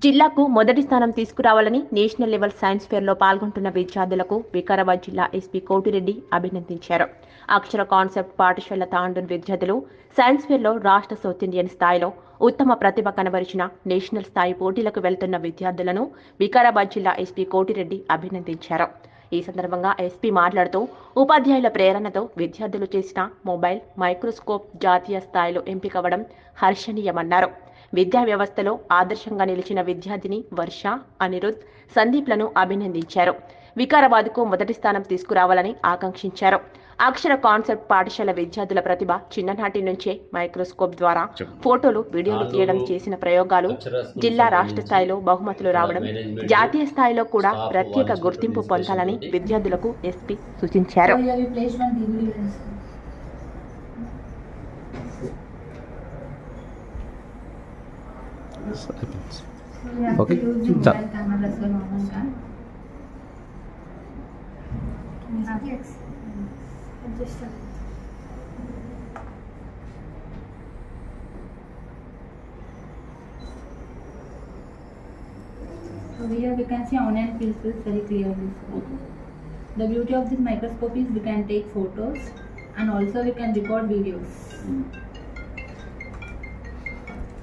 జిల్లాకు మొదటి స్థానం తీసుకురావాలని నేషనల్ లెవెల్ సైన్స్ ఫేర్లో పాల్గొంటున్న విద్యార్థులకు వికారాబాద్ జిల్లా ఎస్పీ కోటిరెడ్డి అభినందించారు. అక్షర కాన్సెప్ట్ పాఠశాల తాండూరు విద్యార్థులు సైన్స్ ఫేర్లో రాష్ట్ర సౌత్ ఇండియన్ స్థాయిలో ఉత్తమ ప్రతిభ కనబరిచిన నేషనల్ స్థాయి పోటీలకు వెళ్తున్న విద్యార్థులను వికారాబాద్ జిల్లా ఎస్పీ కోటిరెడ్డి అభినందించారు. ఈ సందర్భంగా ఎస్పీ మాట్లాడుతూ ఉపాధ్యాయుల ప్రేరణతో విద్యార్థులు చేసిన మొబైల్ మైక్రోస్కోప్ జాతీయ స్థాయిలో ఎంపికవడం హర్షణీయమన్నారు. విద్యా వ్యవస్థలో ఆదర్శంగా నిలిచిన విద్యార్థిని వర్ష, అనిరుద్, సందీప్లను అభినందించారు. వికారాబాద్కు మొదటి స్థానం తీసుకురావాలని ఆకాంక్షించారు. అక్షర కాన్సెప్ట్ పాఠశాల విద్యార్థుల ప్రతిభ చిన్ననాటి నుంచే మైక్రోస్కోప్ ద్వారా ఫోటోలు, వీడియోలు తీయడం, చేసిన ప్రయోగాలు జిల్లా రాష్ట్ర స్థాయిలో బహుమతులు రావడం, జాతీయ స్థాయిలో కూడా ప్రత్యేక గుర్తింపు పొందాలని విద్యార్థులకు ఎస్పీ సూచించారు. Okay. So here we can see online pupils very clearly. The beauty of this microscope is we can take photos and also we can record videos.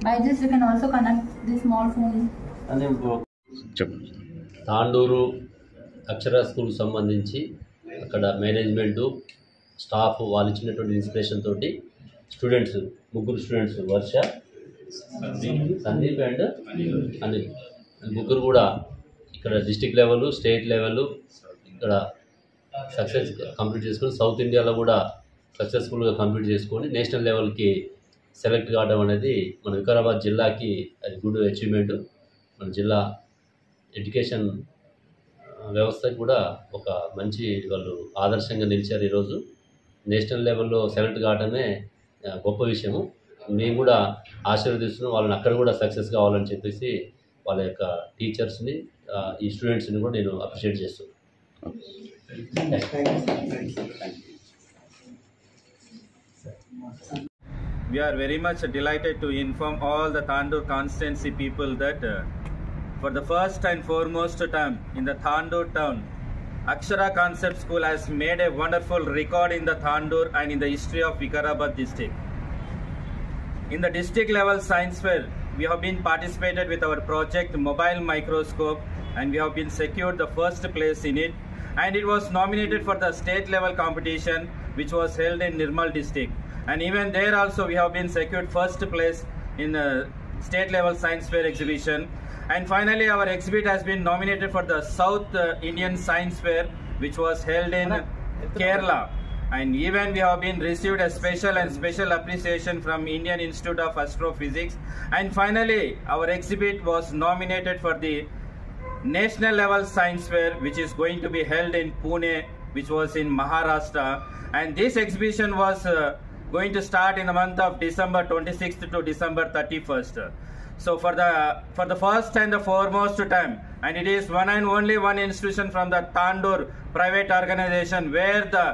By this we can also connect this small phone. Tandur Akshara school సంబంధించి అక్కడ management staff వాళ్ళు ఇచ్చినటువంటి inspiration తోటి students, ముగ్గురు students Varsha, Sandeep and Anil, ముగ్గురు కూడా ఇక్కడ district level, state level ఇక్కడ సక్సెస్ కంప్లీట్ చేసుకొని సౌత్ ఇండియాలో కూడా సక్సెస్ఫుల్గా కంప్లీట్ చేసుకొని నేషనల్ లెవెల్కి సెలెక్ట్ కావడం అనేది మన వికారాబాద్ జిల్లాకి అది గుడ్ అచీవ్మెంట్. మన జిల్లా ఎడ్యుకేషన్ వ్యవస్థకి కూడా ఒక మంచి వాళ్ళు ఆదర్శంగా నిలిచారు. ఈరోజు నేషనల్ లెవెల్లో సెలెక్ట్ కావడమే గొప్ప విషయము. మేము కూడా ఆశీర్వదిస్తున్నాం వాళ్ళని అక్కడ కూడా సక్సెస్ కావాలని చెప్పేసి వాళ్ళ యొక్క టీచర్స్ని, ఈ స్టూడెంట్స్ని కూడా నేను అప్రిషియేట్ చేస్తున్నాను. We are very much delighted to inform all the Tandoor constituency people that for the first and foremost time in the Tandoor town, Akshara Concept School has made a wonderful record in the Tandoor and in the history of Vikarabad district. In the district level science fair, we have been participated with our project Mobile Microscope and we have been secured the first place in it, and it was nominated for the state level competition which was held in Nirmal district. And even there also we have been secured first place in state level science fair exhibition. And finally our exhibit has been nominated for the South Indian Science Fair which was held in Kerala. And even we have been received a special appreciation from Indian Institute of Astrophysics. And finally our exhibit was nominated for the national level science fair which is going to be held in Pune, which was in Maharashtra. And this exhibition was going to start in the month of December 26th to December 31st. So for the first and the foremost time, and it is one and only one institution from the Tandoor private organization where the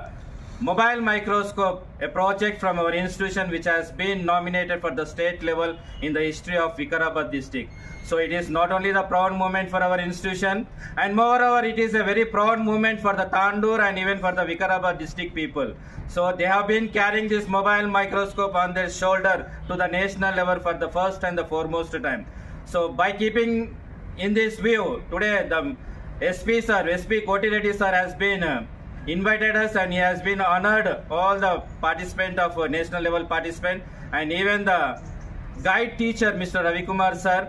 mobile microscope, a project from our institution which has been nominated for the state level in the history of Vikarabad district. So it is not only the proud moment for our institution, and moreover it is a very proud moment for the Tandoor and even for the Vikarabad district people. So they have been carrying this mobile microscope on their shoulder to the national level for the first and the foremost time. So by keeping in this view, today the SP Kotireddy sir has been invited us, and he has been honored all the participant of national level participant, and even the guide teacher Mr. Ravi Kumar sir.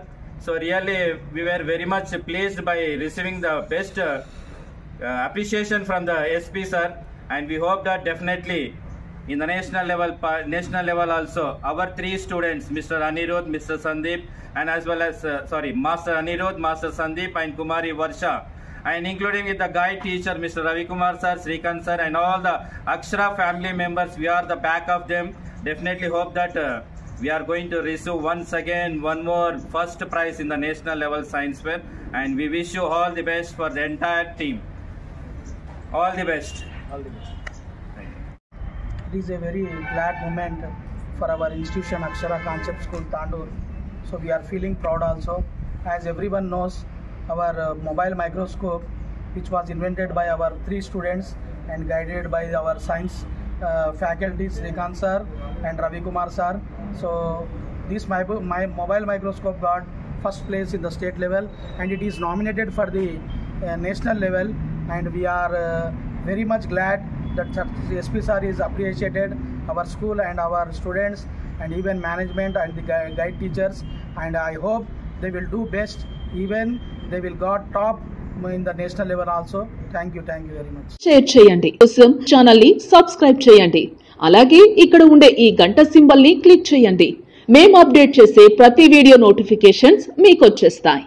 So really we were very much pleased by receiving the best appreciation from the SP sir, and we hope that definitely in the national level also our three students, Mr. Anirudh, Mr. Sandeep, and as well as Master Anirudh, Master Sandeep and Kumari Varsha, and including with the guide teacher Mr. Ravi Kumar sir, Srikant sir, and all the Akshara family members, we are the back of them. Definitely hope that we are going to receive once again one more first prize in the national level science fair, and we wish you all the best for the entire team. All the best. All the best. Thank you. It is a very glad moment for our institution Akshara Concept School Tandoor. So we are feeling proud also, as everyone knows, our mobile microscope, which was invented by our 3 students and guided by our science faculty, Srikanth sir and Ravi Kumar sir. So this my mobile microscope got first place in the state level, and it is nominated for the national level, and we are very much glad that SP sir is appreciated our school and our students and even management and the guide teachers, and I hope they will do best, even they will got top in the national level also. Thank you very much. Share చేయండి, కోసం channel ని subscribe చేయండి. అలాగే ఇక్కడ ఉండే ఈ గంట symbol ని క్లిక్ చేయండి. మేము అప్డేట్ చేసే ప్రతి వీడియో నోటిఫికేషన్స్ మీకు వచ్చేస్తాయి.